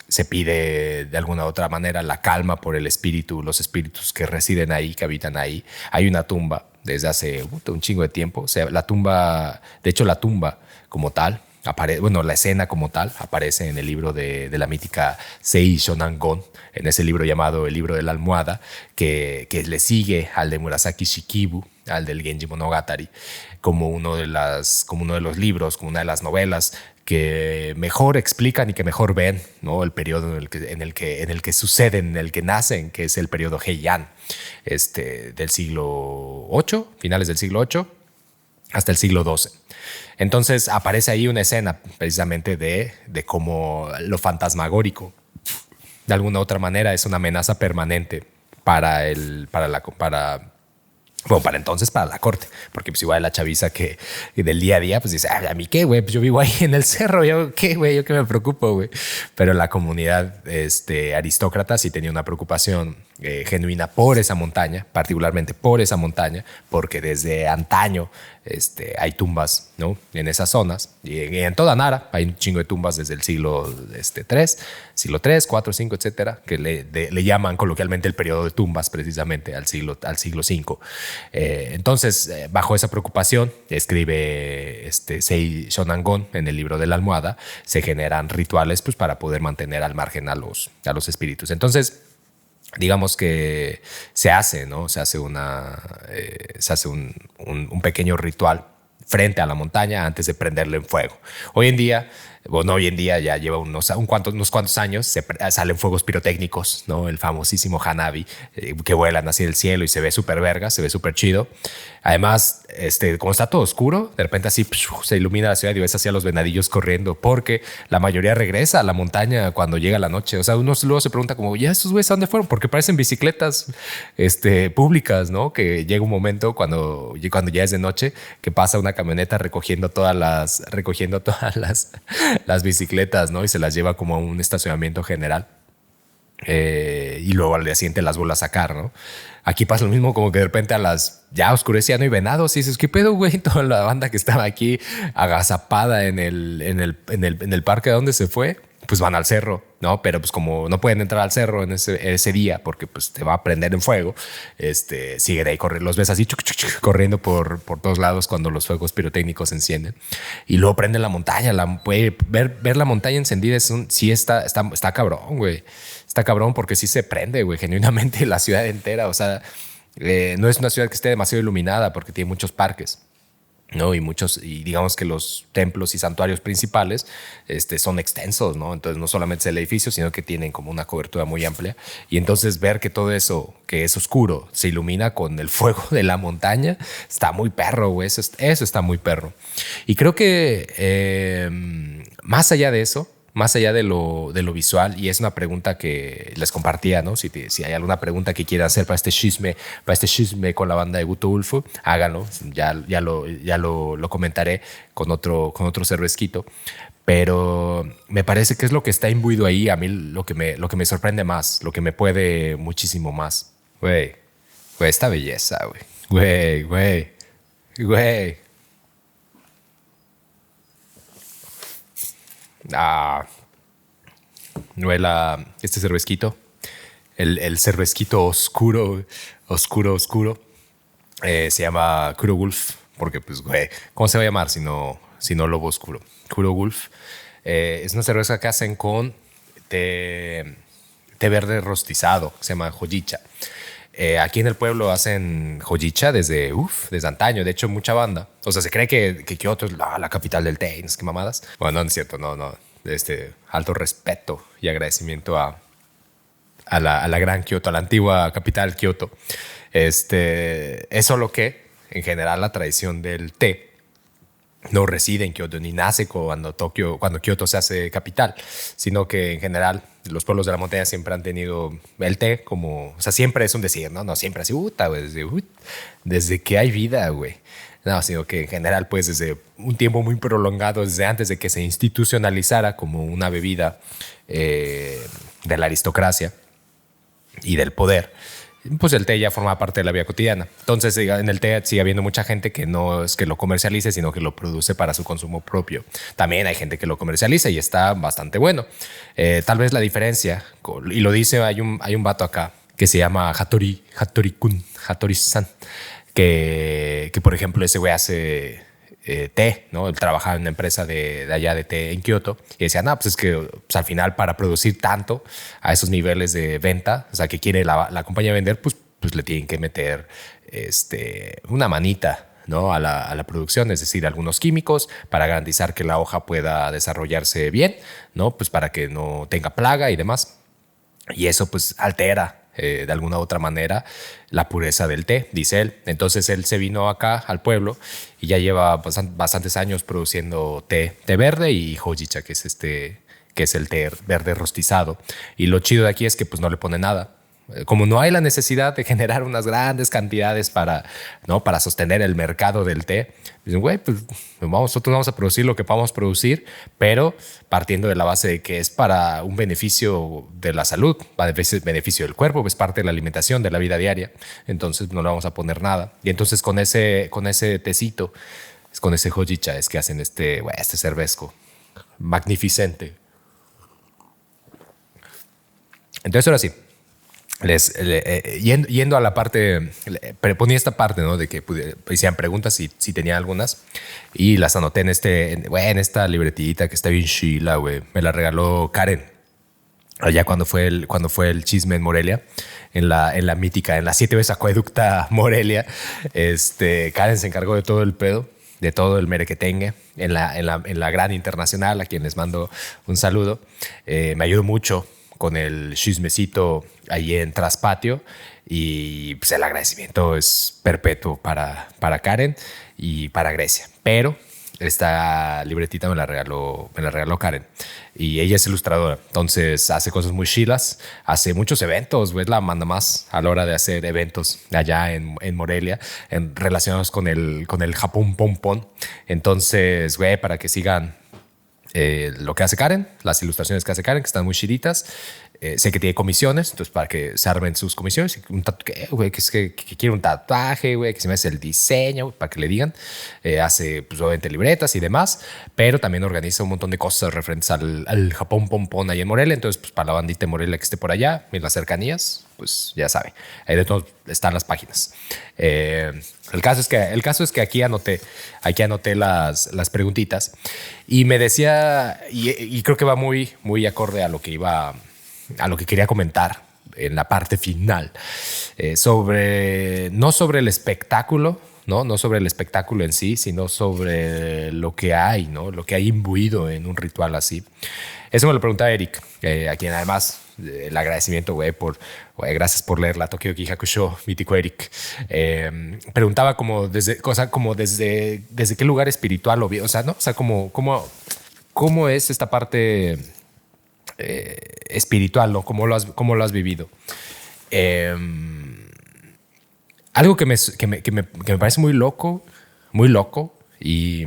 [SPEAKER 1] se pide de alguna u otra manera la calma por el espíritu, los espíritus que residen ahí, que habitan ahí. Hay una tumba desde hace un chingo de tiempo. O sea, la tumba como tal, la escena como tal aparece en el libro de la mítica Sei Shonan-gon, en ese libro llamado El libro de la almohada, que le sigue al de Murasaki Shikibu, al del Genji Monogatari, como uno de los libros, como una de las novelas que mejor explican y que mejor ven, ¿no? El periodo en el que suceden, en el que nacen, que es el periodo Heian, del siglo VIII, finales del siglo VIII. hasta el siglo XII. Entonces aparece ahí una escena precisamente de cómo lo fantasmagórico, de alguna u otra manera, es una amenaza permanente para entonces, para la corte, porque pues igual la chaviza que del día a día, pues dice, a mí qué, güey, pues yo vivo ahí en el cerro, yo qué, güey, yo qué me preocupo, güey. Pero la comunidad aristócrata sí tenía una preocupación genuina por esa montaña, particularmente por esa montaña, porque desde antaño hay tumbas, ¿no? En esas zonas y en toda Nara hay un chingo de tumbas desde el siglo siglo 3, 4, 5, etcétera, que le llaman coloquialmente el periodo de tumbas precisamente al siglo V. Entonces, bajo esa preocupación, escribe Sei Shonangon en el libro de la almohada, se generan rituales pues, para poder mantener al margen a los espíritus. Entonces, digamos que se hace, ¿no? Se hace un pequeño ritual frente a la montaña antes de prenderle en fuego. Hoy en día ya lleva unos cuantos años, salen fuegos pirotécnicos, ¿no? El famosísimo Hanabi, que vuelan así del cielo y se ve súper verga, se ve súper chido. Además, como está todo oscuro, de repente así se ilumina la ciudad y ves hacia los venadillos corriendo, porque la mayoría regresa a la montaña cuando llega la noche. O sea, uno luego se pregunta como, ¿ya estos güeyes a dónde fueron? Porque parecen bicicletas públicas, ¿no? Que llega un momento cuando ya es de noche que pasa una camioneta recogiendo todas las bicicletas, ¿no? Y se las lleva como a un estacionamiento general. Y luego al día siguiente las vuelve a sacar, ¿no? Aquí pasa lo mismo, como que de repente ya oscurece, ya no hay venados y dices, ¿qué pedo, güey? Toda la banda que estaba aquí agazapada en el parque de donde se fue, pues van al cerro, ¿no? Pero pues como no pueden entrar al cerro en ese día porque pues te va a prender en fuego, siguen ahí corriendo, los ves así corriendo por todos lados cuando los fuegos pirotécnicos se encienden. Y luego prenden la montaña, ver la montaña encendida sí está cabrón, güey. Está cabrón porque sí se prende, güey, genuinamente la ciudad entera. O sea, no es una ciudad que esté demasiado iluminada porque tiene muchos parques, ¿no? Y digamos que los templos y santuarios principales son extensos, ¿no? Entonces no solamente es el edificio, sino que tienen como una cobertura muy amplia. Y entonces ver que todo eso, que es oscuro, se ilumina con el fuego de la montaña, está muy perro, güey. Eso está muy perro. Y creo que más allá de eso, más allá de lo visual, y es una pregunta que les compartía, ¿no? Si hay alguna pregunta que quieran hacer para este chisme con la banda de Guto Ulfo, háganlo. Ya lo comentaré con otro cervezquito. Pero me parece que es lo que está imbuido ahí, a mí lo que me sorprende más, lo que me puede muchísimo más. Güey, esta belleza, güey. Este cervezquito, el cervezquito oscuro, se llama Kuro Wolf, porque pues, güey, ¿cómo se va a llamar si no lobo oscuro? Kuro Wolf es una cerveza que hacen con té verde rostizado, que se llama Hojicha. Aquí en el pueblo hacen Hojicha desde antaño. De hecho, mucha banda. O sea, se cree que Kioto es la capital del té. ¿No? ¿Qué mamadas? Bueno, no es cierto. No. Alto respeto y agradecimiento a la gran Kioto, a la antigua capital Kioto. Es solo que, en general, la tradición del té no reside en Kioto ni nace cuando Kioto se hace capital, sino que en general los pueblos de la montaña siempre han tenido el té como, o sea, siempre es un decir, no siempre así, desde que hay vida, güey. No, sino que en general, pues desde un tiempo muy prolongado, desde antes de que se institucionalizara como una bebida de la aristocracia y del poder, pues el té ya forma parte de la vida cotidiana. Entonces, en el té sigue habiendo mucha gente que no es que lo comercialice, sino que lo produce para su consumo propio. También hay gente que lo comercializa y está bastante bueno. Tal vez la diferencia, y lo dice, hay un vato acá que se llama Hattori-san, que por ejemplo, ese güey hace té, ¿no? Él trabajaba en una empresa de allá de té en Kioto y decía, no, pues es que pues, al final para producir tanto a esos niveles de venta, o sea, que quiere la compañía vender, pues le tienen que meter una manita, ¿no? a la producción, es decir, algunos químicos para garantizar que la hoja pueda desarrollarse bien, ¿no? Pues para que no tenga plaga y demás. Y eso pues altera de alguna u otra manera la pureza del té, dice él. Entonces él se vino acá al pueblo y ya lleva bastantes años produciendo té verde y hojicha, que es el té verde rostizado. Y lo chido de aquí es que pues no le pone nada. Como no hay la necesidad de generar unas grandes cantidades ¿no? para sostener el mercado del té, dicen, güey, pues nosotros vamos a producir lo que podamos producir, pero partiendo de la base de que es para un beneficio de la salud, beneficio del cuerpo, es parte de la alimentación, de la vida diaria. Entonces no le vamos a poner nada. Y entonces con ese tecito, con ese hojicha es que hacen este cervezco magnificente. Entonces ahora sí. Yendo a la parte, ponía esta parte, ¿no? De que hicieran preguntas si tenía algunas y las anoté en esta libretita que está bien chila, güey. Me la regaló Karen allá cuando fue el chisme en Morelia, en la mítica, en la 7 veces acueducta Morelia. Karen se encargó de todo el pedo, de todo el merequetengue en la gran internacional, a quien les mando un saludo. Me ayudó mucho con el chismecito ahí en Traspatio y pues el agradecimiento es perpetuo para Karen y para Grecia. Pero esta libretita me la regaló Karen y ella es ilustradora, entonces hace cosas muy chilas, hace muchos eventos, güey, la manda más a la hora de hacer eventos allá en Morelia relacionados con el Japón Pompón. Entonces, güey, para que sigan lo que hace Karen, las ilustraciones que hace Karen, que están muy chiditas. Sé que tiene comisiones, entonces para que se armen sus comisiones. Que quiere un tatuaje, güey, que se me hace el diseño, para que le digan. Hace, pues, obviamente, libretas y demás, pero también organiza un montón de cosas referentes al Japón Pompón ahí en Morelia. Entonces, pues, para la bandita de Morelia que esté por allá, en las cercanías, pues ya sabe. Ahí de todos están las páginas. El caso es que aquí anoté las preguntitas y me decía, y creo que va muy, muy acorde a lo que quería comentar en la parte final, no sobre el espectáculo, no sobre el espectáculo en sí, sino sobre lo que hay, ¿no? Lo que hay imbuido en un ritual así. Eso me lo pregunta Eric, a quien además el agradecimiento, güey, gracias por leer la Tokyo Ki Hakusho, mítico Eric. Preguntaba desde qué lugar espiritual lo vio, o sea, ¿no? O sea, cómo es esta parte espiritual, ¿no? ¿Cómo lo has vivido? Algo que me parece muy loco y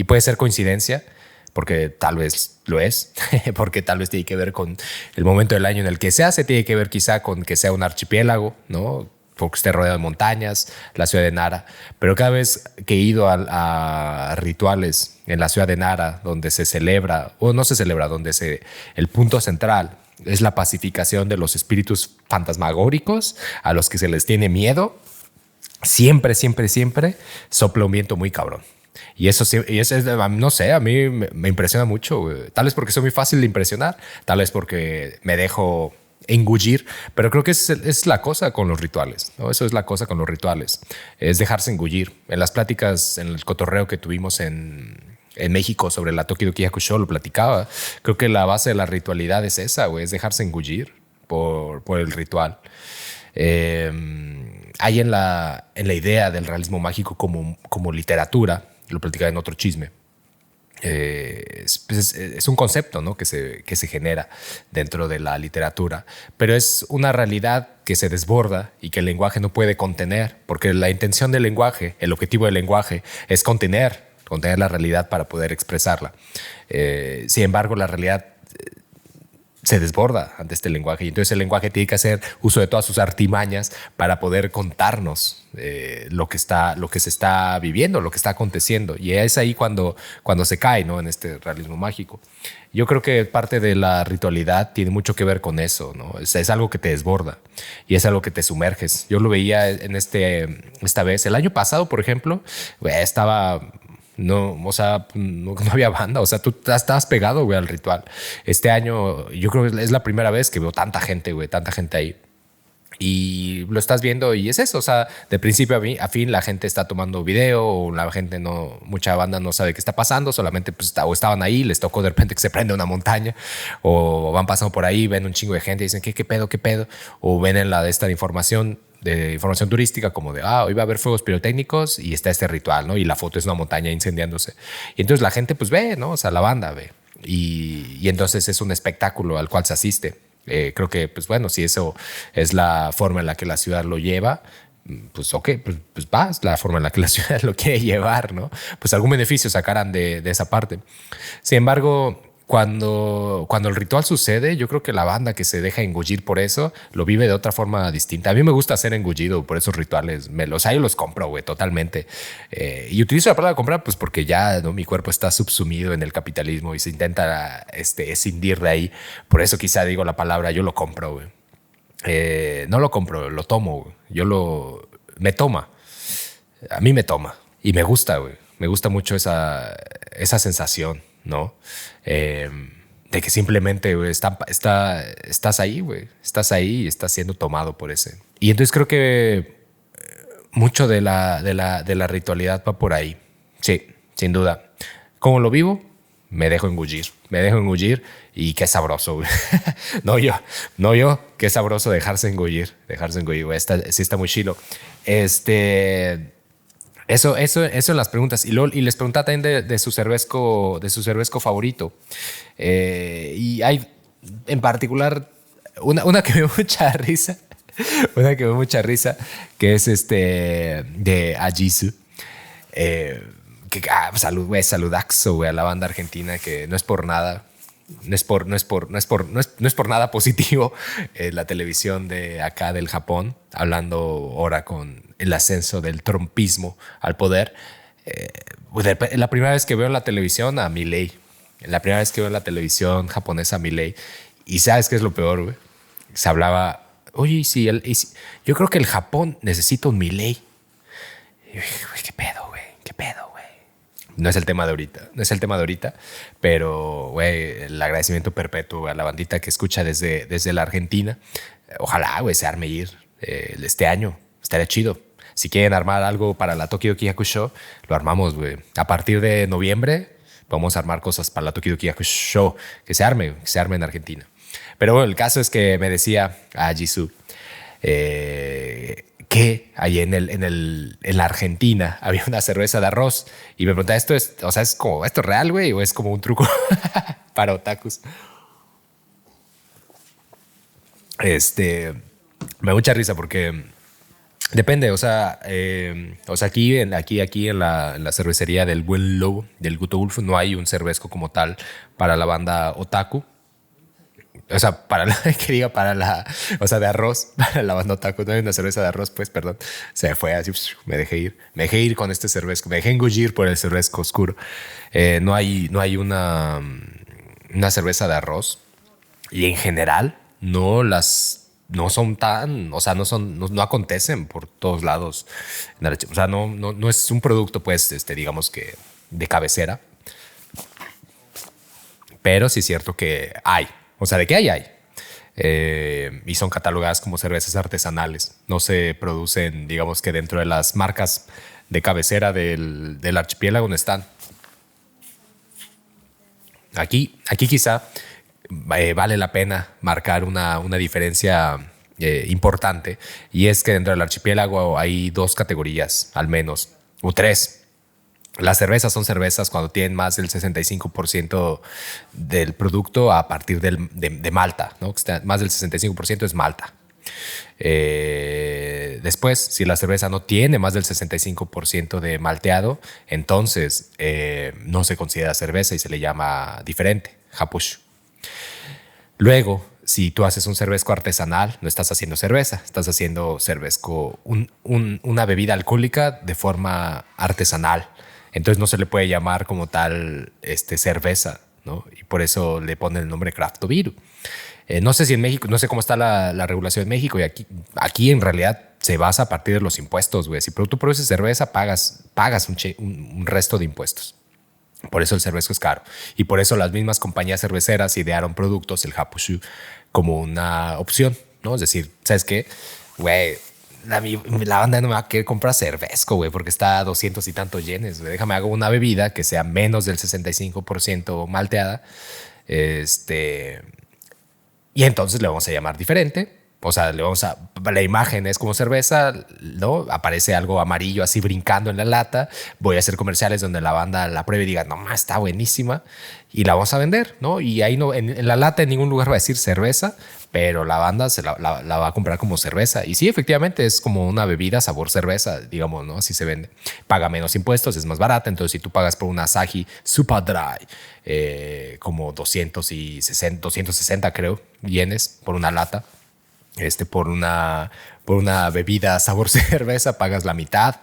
[SPEAKER 1] puede ser coincidencia, porque tal vez lo es, porque tal vez tiene que ver con el momento del año en el que se hace, tiene que ver quizá con que sea un archipiélago, ¿no? Porque esté rodeado de montañas, la ciudad de Nara. Pero cada vez que he ido a rituales en la ciudad de Nara, donde se celebra, o no se celebra, el punto central es la pacificación de los espíritus fantasmagóricos a los que se les tiene miedo, siempre sopla un viento muy cabrón. Y eso no sé, a mí me impresiona mucho, güey. Tal vez porque soy muy fácil de impresionar, tal vez porque me dejo engullir, pero creo que es la cosa con los rituales, ¿no? Eso es la cosa con los rituales, es dejarse engullir. En las pláticas, en el cotorreo que tuvimos en México sobre la Tokidoki Hakusho, lo platicaba. Creo que la base de la ritualidad es esa, güey, es dejarse engullir por el ritual. Hay en la idea del realismo mágico como literatura, lo platicaba en otro chisme. Es un concepto, ¿no? que se genera dentro de la literatura, pero es una realidad que se desborda y que el lenguaje no puede contener, porque la intención del lenguaje, el objetivo del lenguaje es contener la realidad para poder expresarla. Sin embargo, la realidad se desborda ante este lenguaje y entonces el lenguaje tiene que hacer uso de todas sus artimañas para poder contarnos lo que se está viviendo, lo que está aconteciendo, y es ahí cuando se cae, ¿no? En este realismo mágico. Yo creo que parte de la ritualidad tiene mucho que ver con eso, ¿no? Es algo que te desborda y es algo que te sumerges. Yo lo veía esta vez. El año pasado, por ejemplo, estaba... No, o sea, no había banda, o sea, tú estabas pegado, güey, al ritual. Este año yo creo que es la primera vez que veo tanta gente, güey, tanta gente ahí. Y lo estás viendo y es eso, o sea, de principio a fin la gente está tomando video o la gente no, mucha banda no sabe qué está pasando, solamente pues o estaban ahí, les tocó de repente que se prende una montaña o van pasando por ahí, ven un chingo de gente y dicen, ¿qué pedo, qué pedo? O ven en la de esta de información turística como de, hoy va a haber fuegos pirotécnicos y está este ritual, ¿no? Y la foto es una montaña incendiándose. Y entonces la gente pues ve, ¿no? O sea, la banda ve. Y entonces es un espectáculo al cual se asiste. Creo que, pues bueno, si eso es la forma en la que la ciudad lo lleva, pues ok, pues va, es la forma en la que la ciudad lo quiere llevar, ¿no? Pues algún beneficio sacarán de esa parte. Sin embargo, cuando el ritual sucede, yo creo que la banda que se deja engullir por eso lo vive de otra forma distinta. A mí me gusta ser engullido por esos rituales. O sea, yo los compro, güey, totalmente. Y utilizo la palabra comprar, pues porque ya, ¿no? Mi cuerpo está subsumido en el capitalismo y se intenta escindir de ahí. Por eso quizá digo la palabra, yo lo compro, güey. No lo compro, lo tomo, güey. Me toma. A mí me toma. Y me gusta, güey. Me gusta mucho esa sensación, ¿no? De que simplemente, güey, estás ahí, güey. Estás ahí y estás siendo tomado por ese. Y entonces creo que mucho de la ritualidad va por ahí. Sí, sin duda. ¿Cómo lo vivo? Me dejo engullir. Me dejo engullir y qué sabroso, güey. No yo. Qué sabroso dejarse engullir. Dejarse engullir, güey. Sí está muy chilo. Eso en las preguntas. Y les preguntaba también de su cervezco favorito. Y hay en particular una que me dio mucha risa. Una que me dio mucha risa, que es de Ajisu. Saludaxo, güey, a la banda argentina, que no es por nada. No es por nada positivo la televisión de acá del Japón, hablando ahora con el ascenso del trumpismo al poder. La primera vez que veo en la televisión a Milei, la primera vez que veo en la televisión japonesa a Milei, y ¿sabes qué es lo peor, güey? Se hablaba, oye, yo creo que el Japón necesita un Milei. Y yo dije, güey, ¿qué pedo, güey? ¿Qué pedo? No es el tema de ahorita, pero, güey, el agradecimiento perpetuo a la bandita que escucha desde la Argentina. Ojalá, güey, se arme ir este año. Estaría chido. Si quieren armar algo para la Tokidoki Yakusho, lo armamos, güey. A partir de noviembre vamos a armar cosas para la Tokidoki Yakusho. Que se arme en Argentina. Pero bueno, el caso es que me decía a Jisoo, que ahí en la Argentina había una cerveza de arroz y me preguntaba, ¿esto es real, güey? ¿O es como un truco para otakus? Me da mucha risa porque depende, aquí en la cervecería del Buen Lobo, del Guto Wolf, no hay un cervezco como tal para la banda otaku. O sea, de arroz, para la banda otaku, no hay una cerveza de arroz, pues, perdón. Se fue así, me dejé ir con este cervezco, me dejé engullir por el cervezco oscuro. No hay una cerveza de arroz y en general no son tan, o sea, no acontecen por todos lados. O sea, no es un producto, pues, digamos que de cabecera, pero sí es cierto que hay. O sea, ¿de qué hay? Y son catalogadas como cervezas artesanales. No se producen, digamos que dentro de las marcas de cabecera del archipiélago no están. Aquí quizá vale la pena marcar una diferencia importante, y es que dentro del archipiélago hay dos categorías, al menos, o tres. Las cervezas son cervezas cuando tienen más del 65% del producto a partir de malta, ¿no? Más del 65% es malta. Después, si la cerveza no tiene más del 65% de malteado, entonces no se considera cerveza y se le llama diferente, hapushu. Luego, si tú haces un cervezco artesanal, no estás haciendo cerveza, estás haciendo cervezco, una bebida alcohólica de forma artesanal. Entonces no se le puede llamar como tal cerveza, ¿no? Y por eso le ponen el nombre craft beer. No sé si en México, no sé cómo está la regulación en México, y aquí en realidad se basa a partir de los impuestos, güey. Si tú produces cerveza, pagas un resto de impuestos. Por eso el cervezco es caro. Y por eso las mismas compañías cerveceras idearon productos, el hapushu, como una opción, ¿no? Es decir, ¿sabes qué? güey, la banda no me va a querer comprar cervezco, güey, porque está a 200 y tantos yenes, güey. Déjame hago una bebida que sea menos del 65% malteada. Y entonces le vamos a llamar diferente. O sea, la imagen es como cerveza, ¿no? Aparece algo amarillo así brincando en la lata. Voy a hacer comerciales donde la banda la pruebe y diga, no más, está buenísima. Y la vamos a vender, ¿no? Y ahí no, en la lata en ningún lugar va a decir cerveza, pero la banda la va a comprar como cerveza. Y sí, efectivamente es como una bebida sabor cerveza, digamos, ¿no? Así se vende. Paga menos impuestos, es más barata. Entonces, si tú pagas por una Asahi Super Dry, como 260 creo, yenes por una lata, por una bebida sabor cerveza pagas la mitad.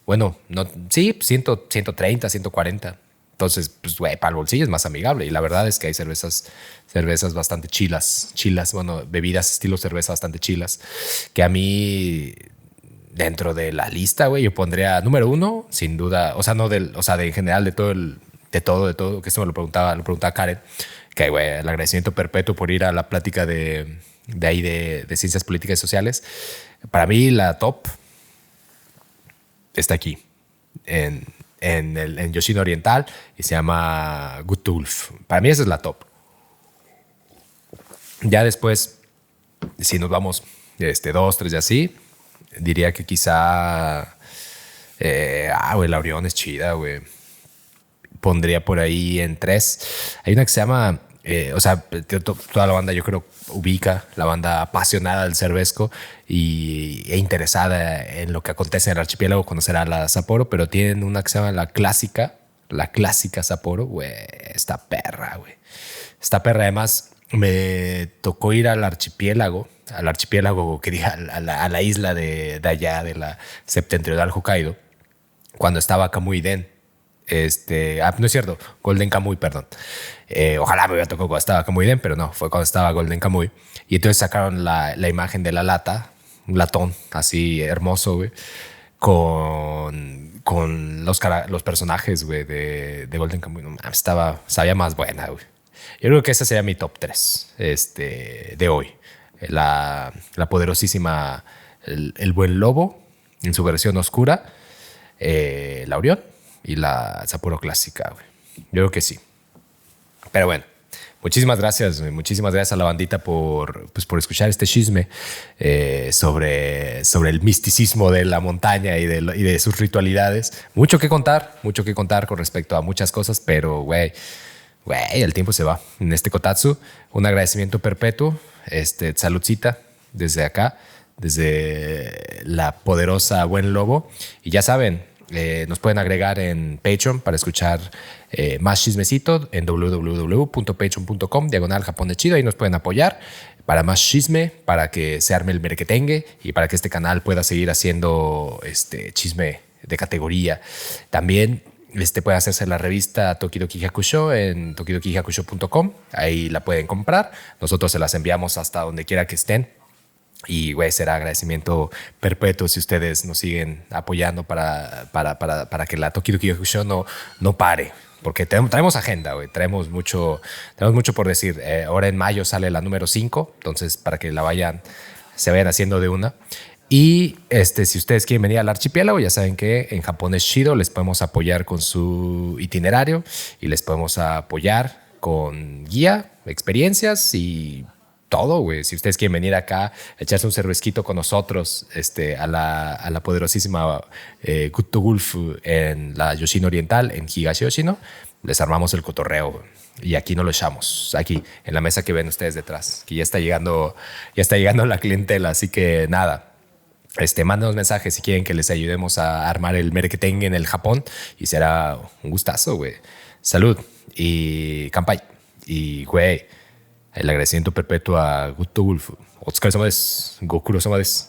[SPEAKER 1] Bueno, no, sí, 130, 140. Entonces, pues, güey, para el bolsillo es más amigable. Y la verdad es que hay cervezas bastante chilas, bueno, bebidas estilo cerveza bastante chilas, que a mí, dentro de la lista, güey, yo pondría número uno, sin duda, o sea, no del, o sea, de en general de todo, que esto me lo preguntaba Karen, que, güey, el agradecimiento perpetuo por ir a la plática de ahí de ciencias políticas y sociales. Para mí la top está aquí, en Yoshino Oriental, y se llama Good to Ulf. Para mí esa es la top. Ya después, si nos vamos dos, tres y así, diría que quizá güey, la Orión es chida, güey. Pondría por ahí en tres. Hay una que se llama, o sea, toda la banda yo creo ubica, la banda apasionada del cervezco e interesada en lo que acontece en el archipiélago, conocerá la Sapporo, pero tienen una que se llama la clásica Sapporo, güey, esta perra, güey. Esta perra, además, me tocó ir al archipiélago que diga, a la isla de allá, de la septentrional Hokkaido, cuando estaba Kamui Den. No es cierto, Golden Kamuy, perdón. Ojalá me hubiera tocado cuando estaba Kamui Den, pero no, fue cuando estaba Golden Kamuy. Y entonces sacaron la imagen de la lata, un latón así hermoso, güey, con los personajes, güey, de Golden Kamuy. No, sabía más buena, güey. Yo creo que esa sería mi top 3 de hoy. La poderosísima el Buen Lobo en su versión oscura, la Orión y la Sapporo clásica, güey. Yo creo que sí. Pero bueno, muchísimas gracias a la bandita por escuchar este chisme sobre el misticismo de la montaña y de sus ritualidades. Mucho que contar con respecto a muchas cosas, pero güey, el tiempo se va. En este Kotatsu, un agradecimiento perpetuo, saludcita desde acá, desde la poderosa Buen Lobo. Y ya saben, nos pueden agregar en Patreon para escuchar más chismecito en www.patreon.com/Japón de Chido. Ahí nos pueden apoyar para más chisme, para que se arme el merequetengue y para que este canal pueda seguir haciendo chisme de categoría. También puede hacerse la revista Tokidoki Hakusho en tokidokihakusho.com. Ahí la pueden comprar. Nosotros se las enviamos hasta donde quiera que estén. Y, güey, será agradecimiento perpetuo si ustedes nos siguen apoyando para que la Tokidoki Hakusho no pare. Porque traemos agenda, güey. Traemos mucho por decir. Ahora en mayo sale la número 5. Entonces, para que se vayan haciendo de una. Y si ustedes quieren venir al archipiélago, ya saben que en Japón es Chido, les podemos apoyar con su itinerario y les podemos apoyar con guía, experiencias y todo, güey. Si ustedes quieren venir acá, echarse un cervezquito con nosotros, a la poderosísima Gutto Gulf en la Yoshino Oriental, en Higashi Yoshino, les armamos el cotorreo, güey. Y aquí no lo echamos, aquí en la mesa que ven ustedes detrás, que ya está llegando la clientela, así que nada. Mándenos mensajes si quieren que les ayudemos a armar el merequetengue en el Japón y será un gustazo, güey. Salud y kanpai. Y, güey, el agradecimiento perpetuo a Gutto Wolf. Otsukaresama desu. Gokurou-sama desu.